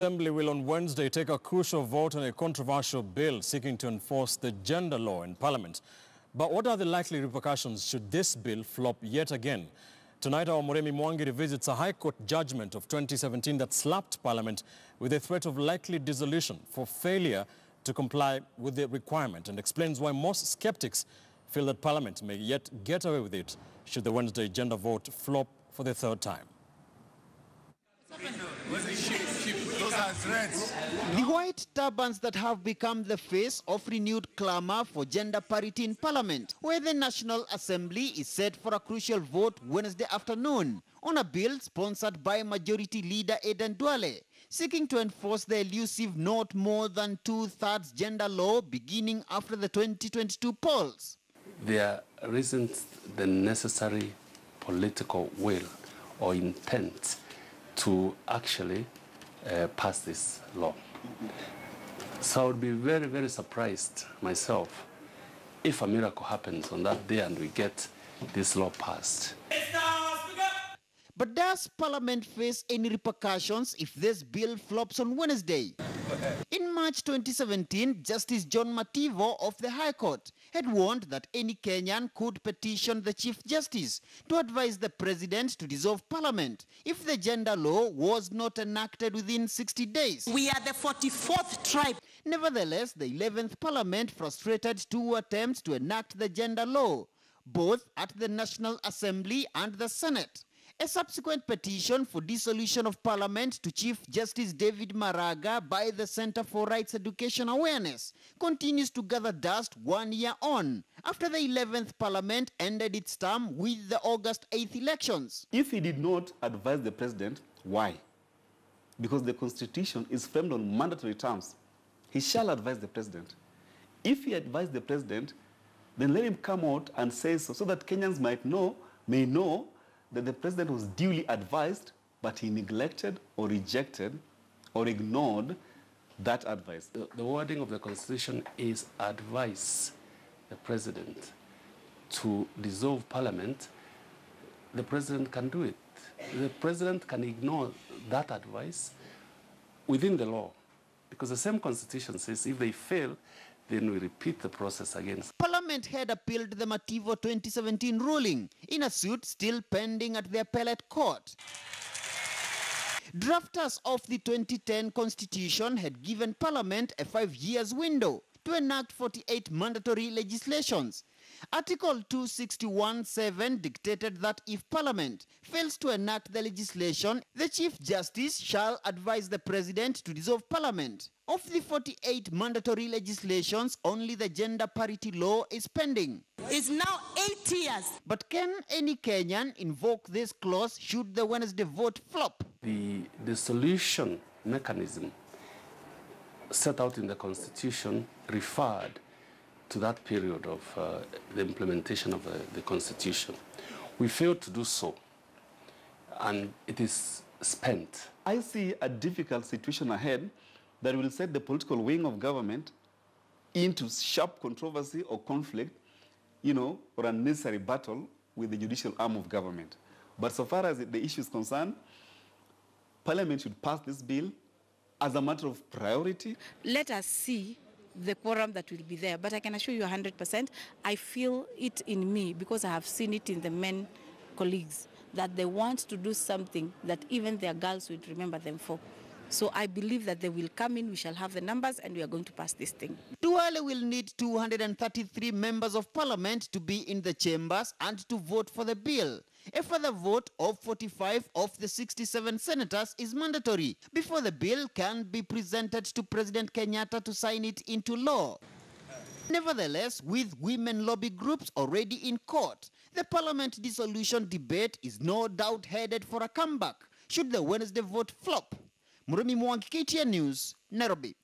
Assembly will on Wednesday take a crucial vote on a controversial bill seeking to enforce the gender law in Parliament. But what are the likely repercussions should this bill flop yet again? Tonight, our Muremi Mwangi revisits a High Court judgment of 2017 that slapped Parliament with a threat of likely dissolution for failure to comply with the requirement, and explains why most skeptics feel that Parliament may yet get away with it should the Wednesday gender vote flop for the third time. The white turbans that have become the face of renewed clamour for gender parity in Parliament, where the National Assembly is set for a crucial vote Wednesday afternoon on a bill sponsored by Majority Leader Aden Duale, seeking to enforce the elusive not more than two-thirds gender law beginning after the 2022 polls. There isn't the necessary political will or intent to actually pass this law. So I would be very, very surprised myself if a miracle happens on that day and we get this law passed. But does Parliament face any repercussions if this bill flops on Wednesday? In March 2017, Justice John Mativo of the High Court had warned that any Kenyan could petition the Chief Justice to advise the President to dissolve Parliament if the gender law was not enacted within 60 days. We are the 44th tribe. Nevertheless, the 11th Parliament frustrated two attempts to enact the gender law, both at the National Assembly and the Senate. A subsequent petition for dissolution of Parliament to Chief Justice David Maraga by the Center for Rights Education Awareness continues to gather dust 1 year on, after the 11th Parliament ended its term with the August 8th elections. If he did not advise the President, why? Because the Constitution is framed on mandatory terms. He shall advise the President. If he advised the President, then let him come out and say so that Kenyans may know that the President was duly advised, but he neglected or rejected or ignored that advice. The wording of the Constitution is advise the President to dissolve Parliament. The President can do it. The President can ignore that advice within the law, because the same Constitution says if they fail, then we repeat the process again. Parliament had appealed the Mativo 2017 ruling in a suit still pending at the appellate court. Drafters of the 2010 Constitution had given Parliament a 5-year window to enact 48 mandatory legislations. Article 261(7) dictated that if Parliament fails to enact the legislation, the Chief Justice shall advise the President to dissolve Parliament. Of the 48 mandatory legislations, only the gender parity law is pending. It's now 8 years. But can any Kenyan invoke this clause should the Wednesday vote flop? The dissolution mechanism set out in the Constitution referred to that period of the implementation of the Constitution. We failed to do so, and it is spent. I see a difficult situation ahead that will set the political wing of government into sharp controversy or conflict, or unnecessary battle with the judicial arm of government. But so far as the issue is concerned, Parliament should pass this bill as a matter of priority. Let us see the quorum that will be there, but I can assure you 100%, I feel it in me because I have seen it in the men colleagues, that they want to do something that even their girls would remember them for. So I believe that they will come in, we shall have the numbers, and we are going to pass this thing. Duale will need 233 members of Parliament to be in the chambers and to vote for the bill. A further vote of 45 of the 67 senators is mandatory before the bill can be presented to President Kenyatta to sign it into law. Nevertheless, with women lobby groups already in court, the Parliament dissolution debate is no doubt headed for a comeback should the Wednesday vote flop. Muremi Mwangi, KTN News, Nairobi.